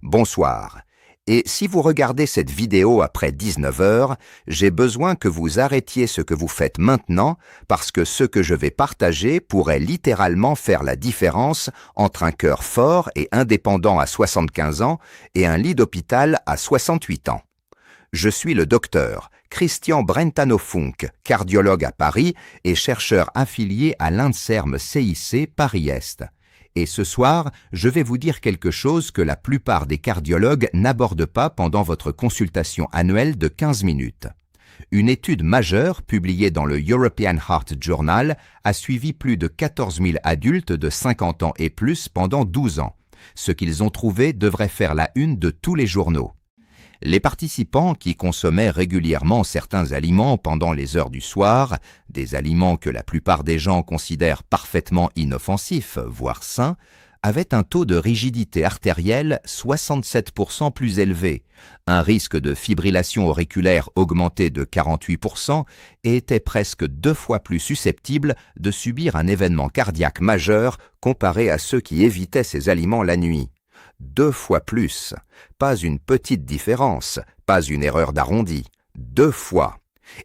Bonsoir. Et si vous regardez cette vidéo après 19 heures, j'ai besoin que vous arrêtiez ce que vous faites maintenant parce que ce que je vais partager pourrait littéralement faire la différence entre un cœur fort et indépendant à 75 ans et un lit d'hôpital à 68 ans. Je suis le docteur Christian Brentano-Funk, cardiologue à Paris et chercheur affilié à l'INSERM CIC Paris-Est. Et ce soir, je vais vous dire quelque chose que la plupart des cardiologues n'abordent pas pendant votre consultation annuelle de 15 minutes. Une étude majeure publiée dans le European Heart Journal a suivi plus de 14 000 adultes de 50 ans et plus pendant 12 ans. Ce qu'ils ont trouvé devrait faire la une de tous les journaux. Les participants qui consommaient régulièrement certains aliments pendant les heures du soir, des aliments que la plupart des gens considèrent parfaitement inoffensifs, voire sains, avaient un taux de rigidité artérielle 67% plus élevé, un risque de fibrillation auriculaire augmenté de 48% et étaient presque 2 fois plus susceptibles de subir un événement cardiaque majeur comparé à ceux qui évitaient ces aliments la nuit. 2 fois plus. Pas une petite différence, pas une erreur d'arrondi. 2 fois.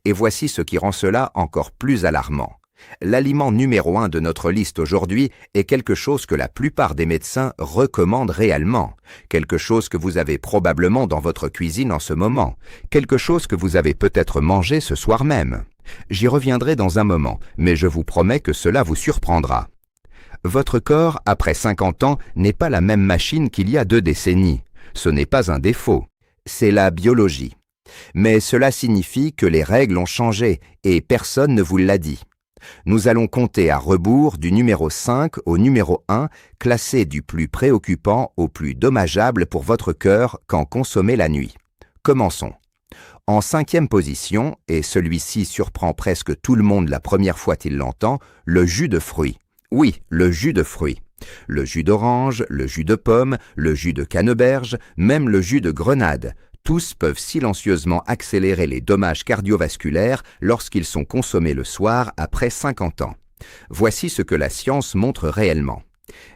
Et voici ce qui rend cela encore plus alarmant. L'aliment numéro 1 de notre liste aujourd'hui est quelque chose que la plupart des médecins recommandent réellement. Quelque chose que vous avez probablement dans votre cuisine en ce moment. Quelque chose que vous avez peut-être mangé ce soir même. J'y reviendrai dans un moment, mais je vous promets que cela vous surprendra. Votre corps, après 50 ans, n'est pas la même machine qu'il y a 2 décennies. Ce n'est pas un défaut, c'est la biologie. Mais cela signifie que les règles ont changé et personne ne vous l'a dit. Nous allons compter à rebours du numéro 5 au numéro 1, classé du plus préoccupant au plus dommageable pour votre cœur quand consommé la nuit. Commençons. En 5e position, et celui-ci surprend presque tout le monde la première fois qu'il l'entend, le jus de fruits. Oui, le jus de fruits. Le jus d'orange, le jus de pomme, le jus de canneberge, même le jus de grenade. Tous peuvent silencieusement accélérer les dommages cardiovasculaires lorsqu'ils sont consommés le soir après 50 ans. Voici ce que la science montre réellement.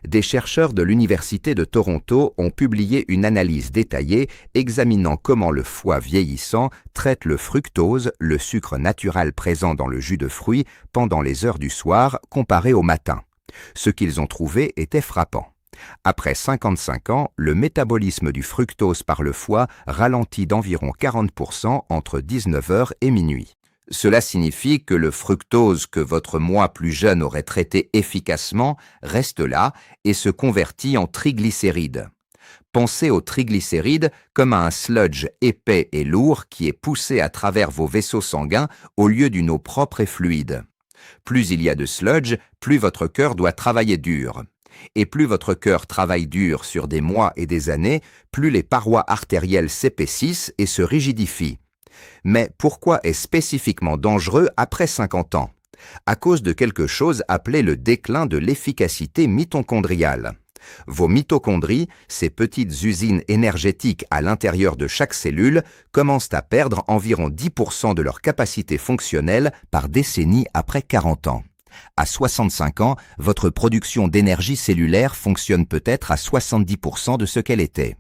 Des chercheurs de l'Université de Toronto ont publié une analyse détaillée examinant comment le foie vieillissant traite le fructose, le sucre naturel présent dans le jus de fruits, pendant les heures du soir comparé au matin. Ce qu'ils ont trouvé était frappant. Après 55 ans, le métabolisme du fructose par le foie ralentit d'environ 40% entre 19h et minuit. Cela signifie que le fructose que votre moi plus jeune aurait traité efficacement reste là et se convertit en triglycérides. Pensez aux triglycérides comme à un sludge épais et lourd qui est poussé à travers vos vaisseaux sanguins au lieu d'une eau propre et fluide. Plus il y a de sludge, plus votre cœur doit travailler dur. Et plus votre cœur travaille dur sur des mois et des années, plus les parois artérielles s'épaississent et se rigidifient. Mais pourquoi est spécifiquement dangereux après 50 ans? À cause de quelque chose appelé le déclin de l'efficacité mitochondriale. Vos mitochondries, ces petites usines énergétiques à l'intérieur de chaque cellule, commencent à perdre environ 10% de leur capacité fonctionnelle par décennie après 40 ans. À 65 ans, votre production d'énergie cellulaire fonctionne peut-être à 70% de ce qu'elle était.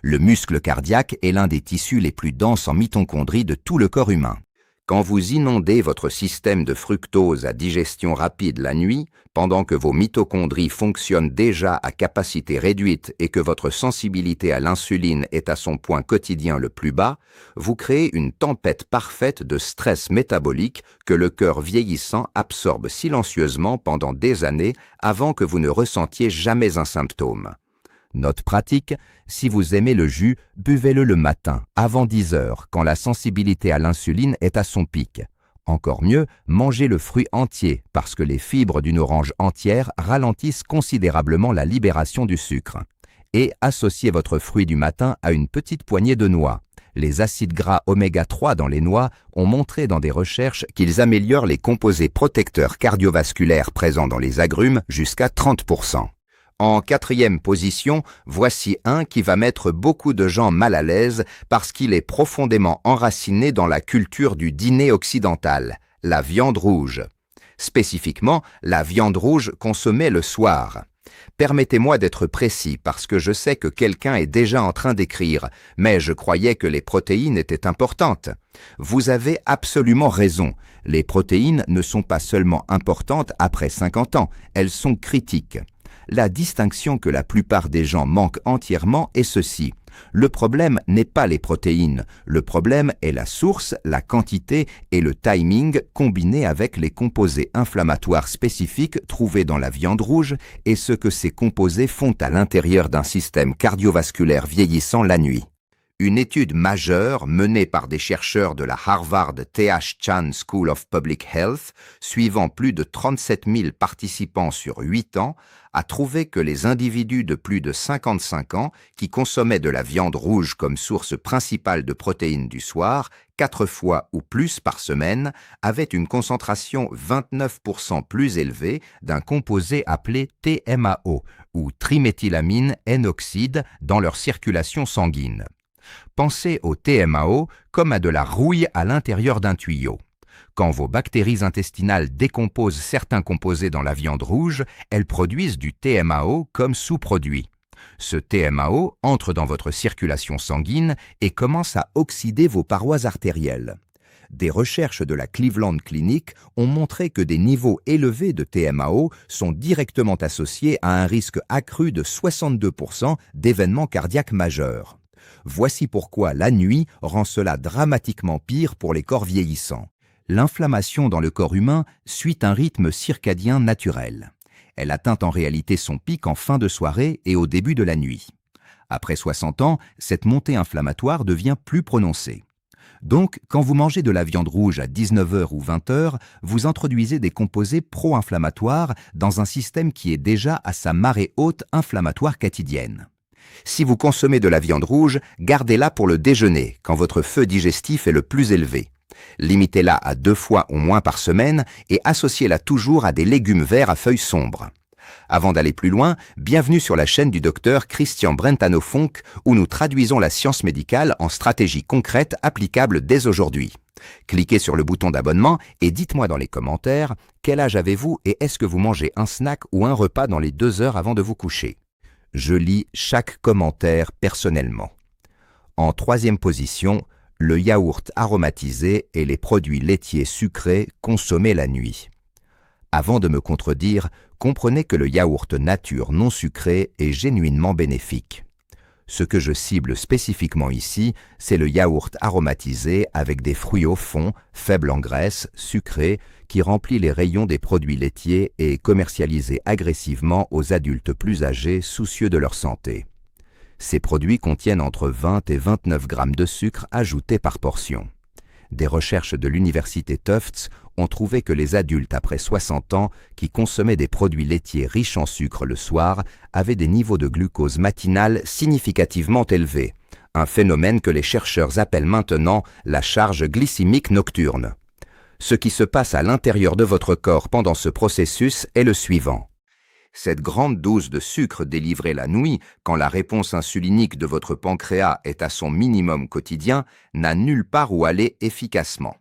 Le muscle cardiaque est l'un des tissus les plus denses en mitochondries de tout le corps humain. Quand vous inondez votre système de fructose à digestion rapide la nuit, pendant que vos mitochondries fonctionnent déjà à capacité réduite et que votre sensibilité à l'insuline est à son point quotidien le plus bas, vous créez une tempête parfaite de stress métabolique que le cœur vieillissant absorbe silencieusement pendant des années avant que vous ne ressentiez jamais un symptôme. Note pratique, si vous aimez le jus, buvez-le le matin, avant 10 heures, quand la sensibilité à l'insuline est à son pic. Encore mieux, mangez le fruit entier, parce que les fibres d'une orange entière ralentissent considérablement la libération du sucre. Et associez votre fruit du matin à une petite poignée de noix. Les acides gras oméga 3 dans les noix ont montré dans des recherches qu'ils améliorent les composés protecteurs cardiovasculaires présents dans les agrumes jusqu'à 30%. En 4e position, voici un qui va mettre beaucoup de gens mal à l'aise parce qu'il est profondément enraciné dans la culture du dîner occidental, la viande rouge. Spécifiquement, la viande rouge consommée le soir. Permettez-moi d'être précis parce que je sais que quelqu'un est déjà en train d'écrire, mais je croyais que les protéines étaient importantes. Vous avez absolument raison. Les protéines ne sont pas seulement importantes après 50 ans, elles sont critiques. La distinction que la plupart des gens manquent entièrement est ceci. Le problème n'est pas les protéines, le problème est la source, la quantité et le timing combinés avec les composés inflammatoires spécifiques trouvés dans la viande rouge et ce que ces composés font à l'intérieur d'un système cardiovasculaire vieillissant la nuit. Une étude majeure menée par des chercheurs de la Harvard T.H. Chan School of Public Health, suivant plus de 37 000 participants sur 8 ans, a trouvé que les individus de plus de 55 ans qui consommaient de la viande rouge comme source principale de protéines du soir, 4 fois ou plus par semaine, avaient une concentration 29% plus élevée d'un composé appelé TMAO, ou triméthylamine N-oxyde, dans leur circulation sanguine. Pensez au TMAO comme à de la rouille à l'intérieur d'un tuyau. Quand vos bactéries intestinales décomposent certains composés dans la viande rouge, elles produisent du TMAO comme sous-produit. Ce TMAO entre dans votre circulation sanguine et commence à oxyder vos parois artérielles. Des recherches de la Cleveland Clinic ont montré que des niveaux élevés de TMAO sont directement associés à un risque accru de 62% d'événements cardiaques majeurs. Voici pourquoi la nuit rend cela dramatiquement pire pour les corps vieillissants. L'inflammation dans le corps humain suit un rythme circadien naturel. Elle atteint en réalité son pic en fin de soirée et au début de la nuit. Après 60 ans, cette montée inflammatoire devient plus prononcée. Donc, quand vous mangez de la viande rouge à 19h ou 20h, vous introduisez des composés pro-inflammatoires dans un système qui est déjà à sa marée haute inflammatoire quotidienne. Si vous consommez de la viande rouge, gardez-la pour le déjeuner, quand votre feu digestif est le plus élevé. Limitez-la à 2 fois ou moins par semaine et associez-la toujours à des légumes verts à feuilles sombres. Avant d'aller plus loin, bienvenue sur la chaîne du docteur Christian Brentano-Funk où nous traduisons la science médicale en stratégies concrètes applicables dès aujourd'hui. Cliquez sur le bouton d'abonnement et dites-moi dans les commentaires quel âge avez-vous et est-ce que vous mangez un snack ou un repas dans les 2 heures avant de vous coucher. Je lis chaque commentaire personnellement. En 3e position, le yaourt aromatisé et les produits laitiers sucrés consommés la nuit. Avant de me contredire, comprenez que le yaourt nature non sucré est genuinement bénéfique. Ce que je cible spécifiquement ici, c'est le yaourt aromatisé avec des fruits au fond, faibles en graisse, sucré, qui remplit les rayons des produits laitiers et est commercialisé agressivement aux adultes plus âgés soucieux de leur santé. Ces produits contiennent entre 20 et 29 grammes de sucre ajoutés par portion. Des recherches de l'université Tufts ont trouvé que les adultes après 60 ans qui consommaient des produits laitiers riches en sucre le soir avaient des niveaux de glucose matinal significativement élevés, un phénomène que les chercheurs appellent maintenant la charge glycémique nocturne. Ce qui se passe à l'intérieur de votre corps pendant ce processus est le suivant. Cette grande dose de sucre délivrée la nuit, quand la réponse insulinique de votre pancréas est à son minimum quotidien, n'a nulle part où aller efficacement.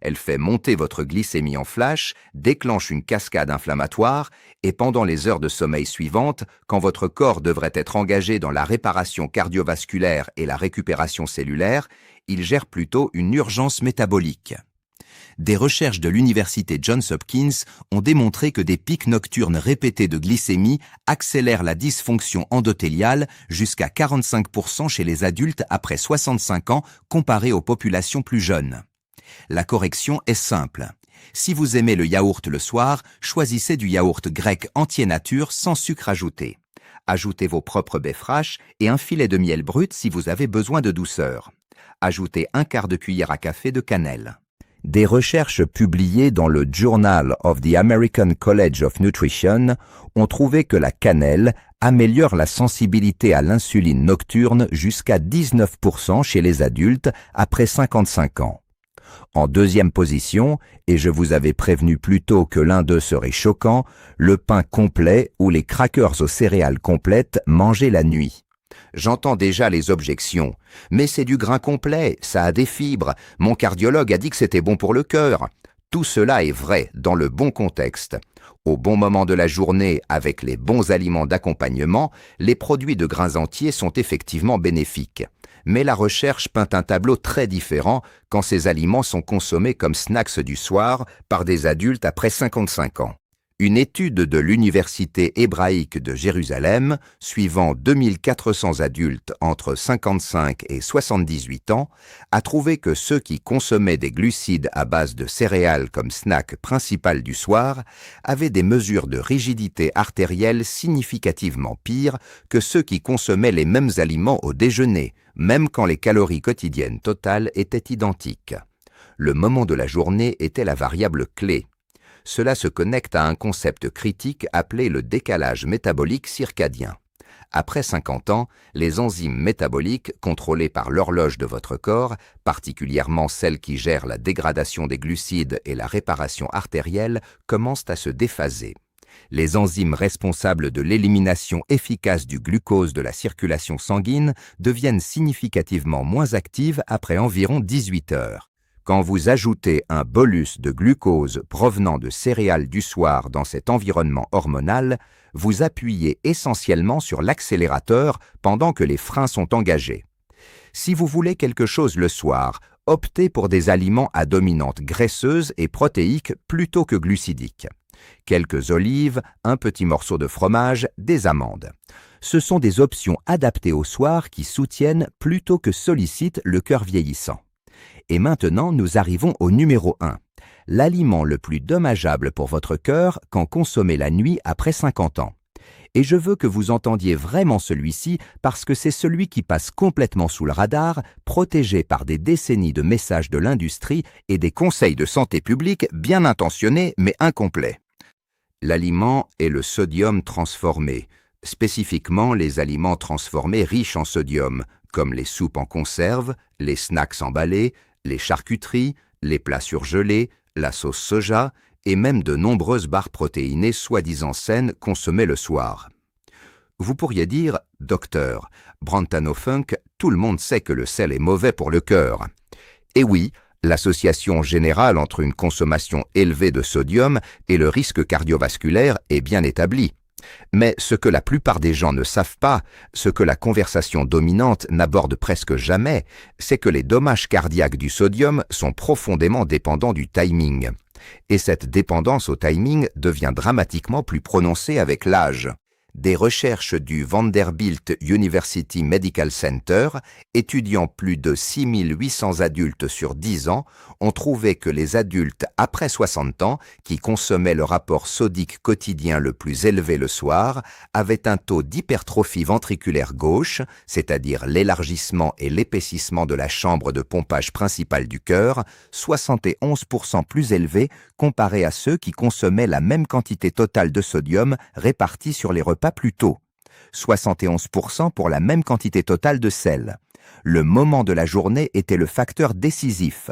Elle fait monter votre glycémie en flash, déclenche une cascade inflammatoire et pendant les heures de sommeil suivantes, quand votre corps devrait être engagé dans la réparation cardiovasculaire et la récupération cellulaire, il gère plutôt une urgence métabolique. Des recherches de l'université Johns Hopkins ont démontré que des pics nocturnes répétés de glycémie accélèrent la dysfonction endothéliale jusqu'à 45% chez les adultes après 65 ans comparé aux populations plus jeunes. La correction est simple. Si vous aimez le yaourt le soir, choisissez du yaourt grec entier nature sans sucre ajouté. Ajoutez vos propres baies fraîches et un filet de miel brut si vous avez besoin de douceur. Ajoutez un quart de cuillère à café de cannelle. Des recherches publiées dans le Journal of the American College of Nutrition ont trouvé que la cannelle améliore la sensibilité à l'insuline nocturne jusqu'à 19% chez les adultes après 55 ans. En 2e position, et je vous avais prévenu plus tôt que l'un d'eux serait choquant, le pain complet ou les crackers aux céréales complètes mangés la nuit. J'entends déjà les objections. Mais c'est du grain complet, ça a des fibres. Mon cardiologue a dit que c'était bon pour le cœur. Tout cela est vrai dans le bon contexte. Au bon moment de la journée, avec les bons aliments d'accompagnement, les produits de grains entiers sont effectivement bénéfiques. Mais la recherche peint un tableau très différent quand ces aliments sont consommés comme snacks du soir par des adultes après 55 ans. Une étude de l'Université hébraïque de Jérusalem, suivant 2400 adultes entre 55 et 78 ans, a trouvé que ceux qui consommaient des glucides à base de céréales comme snack principal du soir avaient des mesures de rigidité artérielle significativement pires que ceux qui consommaient les mêmes aliments au déjeuner, même quand les calories quotidiennes totales étaient identiques. Le moment de la journée était la variable clé. Cela se connecte à un concept critique appelé le décalage métabolique circadien. Après 50 ans, les enzymes métaboliques contrôlées par l'horloge de votre corps, particulièrement celles qui gèrent la dégradation des glucides et la réparation artérielle, commencent à se déphaser. Les enzymes responsables de l'élimination efficace du glucose de la circulation sanguine deviennent significativement moins actives après environ 18 heures. Quand vous ajoutez un bolus de glucose provenant de céréales du soir dans cet environnement hormonal, vous appuyez essentiellement sur l'accélérateur pendant que les freins sont engagés. Si vous voulez quelque chose le soir, optez pour des aliments à dominante graisseuse et protéique plutôt que glucidique. Quelques olives, un petit morceau de fromage, des amandes. Ce sont des options adaptées au soir qui soutiennent plutôt que sollicitent le cœur vieillissant. Et maintenant, nous arrivons au numéro 1, l'aliment le plus dommageable pour votre cœur quand consommé la nuit après 50 ans. Et je veux que vous entendiez vraiment celui-ci parce que c'est celui qui passe complètement sous le radar, protégé par des décennies de messages de l'industrie et des conseils de santé publique bien intentionnés mais incomplets. L'aliment est le sodium transformé, spécifiquement les aliments transformés riches en sodium, comme les soupes en conserve, les snacks emballés, les charcuteries, les plats surgelés, la sauce soja et même de nombreuses barres protéinées soi-disant saines consommées le soir. Vous pourriez dire, docteur, Brentano-Funk, tout le monde sait que le sel est mauvais pour le cœur. Et oui, l'association générale entre une consommation élevée de sodium et le risque cardiovasculaire est bien établie. Mais ce que la plupart des gens ne savent pas, ce que la conversation dominante n'aborde presque jamais, c'est que les dommages cardiaques du sodium sont profondément dépendants du timing. Et cette dépendance au timing devient dramatiquement plus prononcée avec l'âge. Des recherches du Vanderbilt University Medical Center, étudiant plus de 6800 adultes sur 10 ans, ont trouvé que les adultes après 60 ans, qui consommaient le rapport sodique quotidien le plus élevé le soir, avaient un taux d'hypertrophie ventriculaire gauche, c'est-à-dire l'élargissement et l'épaississement de la chambre de pompage principale du cœur, 71% plus élevé comparé à ceux qui consommaient la même quantité totale de sodium répartie sur les repas plus tôt, 71% pour la même quantité totale de sel. Le moment de la journée était le facteur décisif.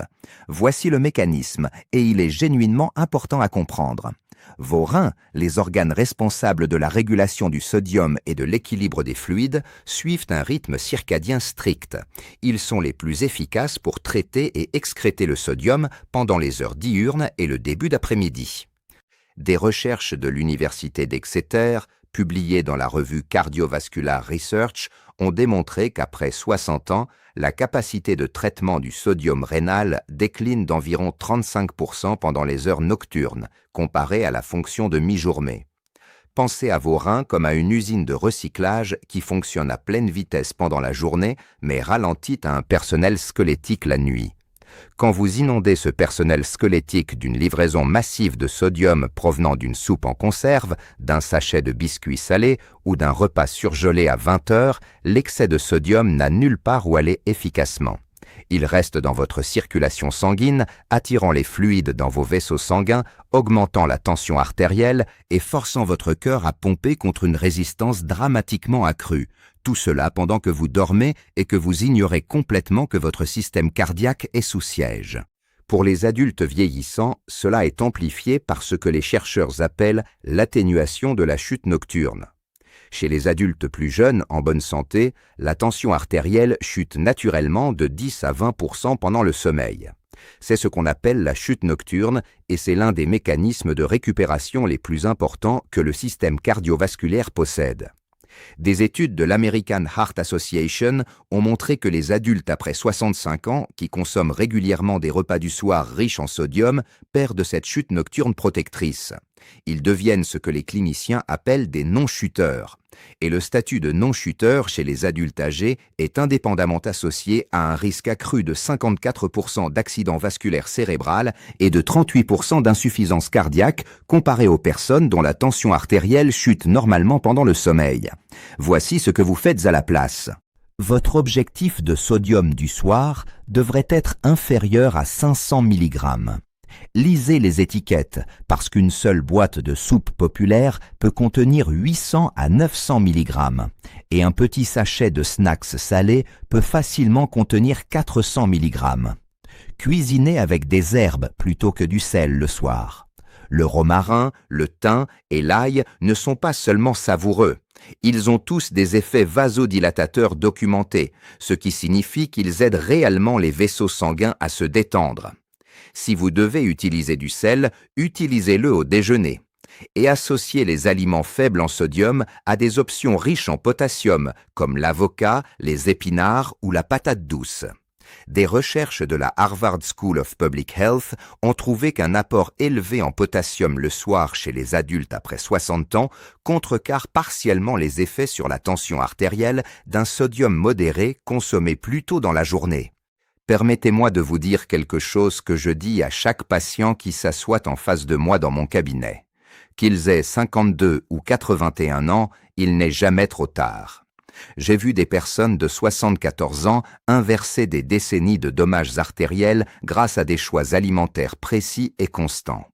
Voici le mécanisme, et il est genuinement important à comprendre. Vos reins, les organes responsables de la régulation du sodium et de l'équilibre des fluides, suivent un rythme circadien strict. Ils sont les plus efficaces pour traiter et excréter le sodium pendant les heures diurnes et le début d'après-midi. Des recherches de l'Université d'Exeter, publiées dans la revue Cardiovascular Research, ont démontré qu'après 60 ans, la capacité de traitement du sodium rénal décline d'environ 35% pendant les heures nocturnes, comparée à la fonction de mi-journée. Pensez à vos reins comme à une usine de recyclage qui fonctionne à pleine vitesse pendant la journée, mais ralentit à un personnel squelettique la nuit. Quand vous inondez ce personnel squelettique d'une livraison massive de sodium provenant d'une soupe en conserve, d'un sachet de biscuits salés ou d'un repas surgelé à 20 heures, l'excès de sodium n'a nulle part où aller efficacement. Il reste dans votre circulation sanguine, attirant les fluides dans vos vaisseaux sanguins, augmentant la tension artérielle et forçant votre cœur à pomper contre une résistance dramatiquement accrue. Tout cela pendant que vous dormez et que vous ignorez complètement que votre système cardiaque est sous siège. Pour les adultes vieillissants, cela est amplifié par ce que les chercheurs appellent l'atténuation de la chute nocturne. Chez les adultes plus jeunes, en bonne santé, la tension artérielle chute naturellement de 10 à 20% pendant le sommeil. C'est ce qu'on appelle la chute nocturne et c'est l'un des mécanismes de récupération les plus importants que le système cardiovasculaire possède. Des études de l'American Heart Association ont montré que les adultes après 65 ans qui consomment régulièrement des repas du soir riches en sodium perdent cette chute nocturne protectrice. Ils deviennent ce que les cliniciens appellent des non-chuteurs. Et le statut de non-chuteur chez les adultes âgés est indépendamment associé à un risque accru de 54% d'accident vasculaire cérébral et de 38% d'insuffisance cardiaque comparé aux personnes dont la tension artérielle chute normalement pendant le sommeil. Voici ce que vous faites à la place. Votre objectif de sodium du soir devrait être inférieur à 500 mg. Lisez les étiquettes, parce qu'une seule boîte de soupe populaire peut contenir 800 à 900 mg, et un petit sachet de snacks salés peut facilement contenir 400 mg. Cuisinez avec des herbes plutôt que du sel le soir. Le romarin, le thym et l'ail ne sont pas seulement savoureux. Ils ont tous des effets vasodilatateurs documentés, ce qui signifie qu'ils aident réellement les vaisseaux sanguins à se détendre. Si vous devez utiliser du sel, utilisez-le au déjeuner. Et associez les aliments faibles en sodium à des options riches en potassium, comme l'avocat, les épinards ou la patate douce. Des recherches de la Harvard School of Public Health ont trouvé qu'un apport élevé en potassium le soir chez les adultes après 60 ans contrecarre partiellement les effets sur la tension artérielle d'un sodium modéré consommé plus tôt dans la journée. Permettez-moi de vous dire quelque chose que je dis à chaque patient qui s'assoit en face de moi dans mon cabinet. Qu'ils aient 52 ou 81 ans, il n'est jamais trop tard. J'ai vu des personnes de 74 ans inverser des décennies de dommages artériels grâce à des choix alimentaires précis et constants.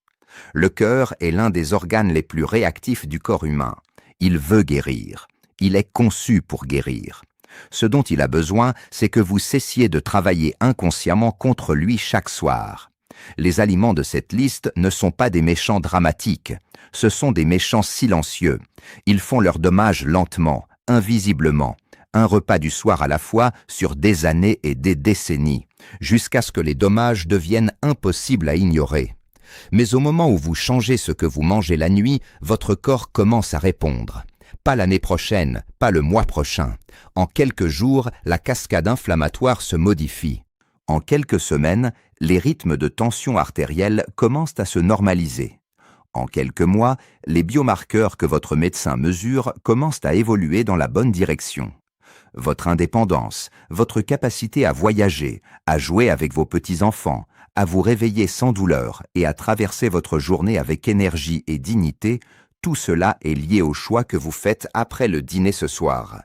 Le cœur est l'un des organes les plus réactifs du corps humain. Il veut guérir. Il est conçu pour guérir. Ce dont il a besoin, c'est que vous cessiez de travailler inconsciemment contre lui chaque soir. Les aliments de cette liste ne sont pas des méchants dramatiques, ce sont des méchants silencieux. Ils font leur dommage lentement, invisiblement, un repas du soir à la fois sur des années et des décennies, jusqu'à ce que les dommages deviennent impossibles à ignorer. Mais au moment où vous changez ce que vous mangez la nuit, votre corps commence à répondre. Pas l'année prochaine, pas le mois prochain. En quelques jours, la cascade inflammatoire se modifie. En quelques semaines, les rythmes de tension artérielle commencent à se normaliser. En quelques mois, les biomarqueurs que votre médecin mesure commencent à évoluer dans la bonne direction. Votre indépendance, votre capacité à voyager, à jouer avec vos petits-enfants, à vous réveiller sans douleur et à traverser votre journée avec énergie et dignité, tout cela est lié au choix que vous faites après le dîner ce soir.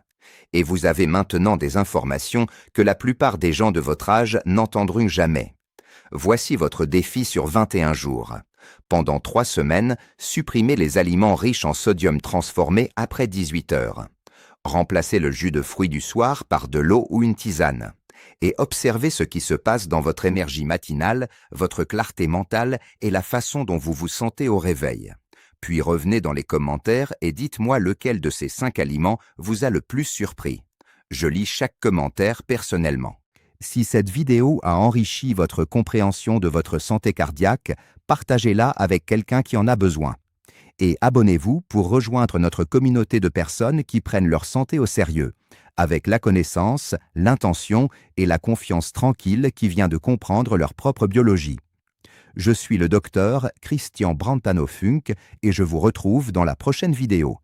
Et vous avez maintenant des informations que la plupart des gens de votre âge n'entendront jamais. Voici votre défi sur 21 jours. Pendant 3 semaines, supprimez les aliments riches en sodium transformé après 18 heures. Remplacez le jus de fruits du soir par de l'eau ou une tisane. Et observez ce qui se passe dans votre énergie matinale, votre clarté mentale et la façon dont vous vous sentez au réveil. Puis revenez dans les commentaires et dites-moi lequel de ces 5 aliments vous a le plus surpris. Je lis chaque commentaire personnellement. Si cette vidéo a enrichi votre compréhension de votre santé cardiaque, partagez-la avec quelqu'un qui en a besoin. Et abonnez-vous pour rejoindre notre communauté de personnes qui prennent leur santé au sérieux, avec la connaissance, l'intention et la confiance tranquille qui vient de comprendre leur propre biologie. Je suis le docteur Christian Brentano-Funk et je vous retrouve dans la prochaine vidéo.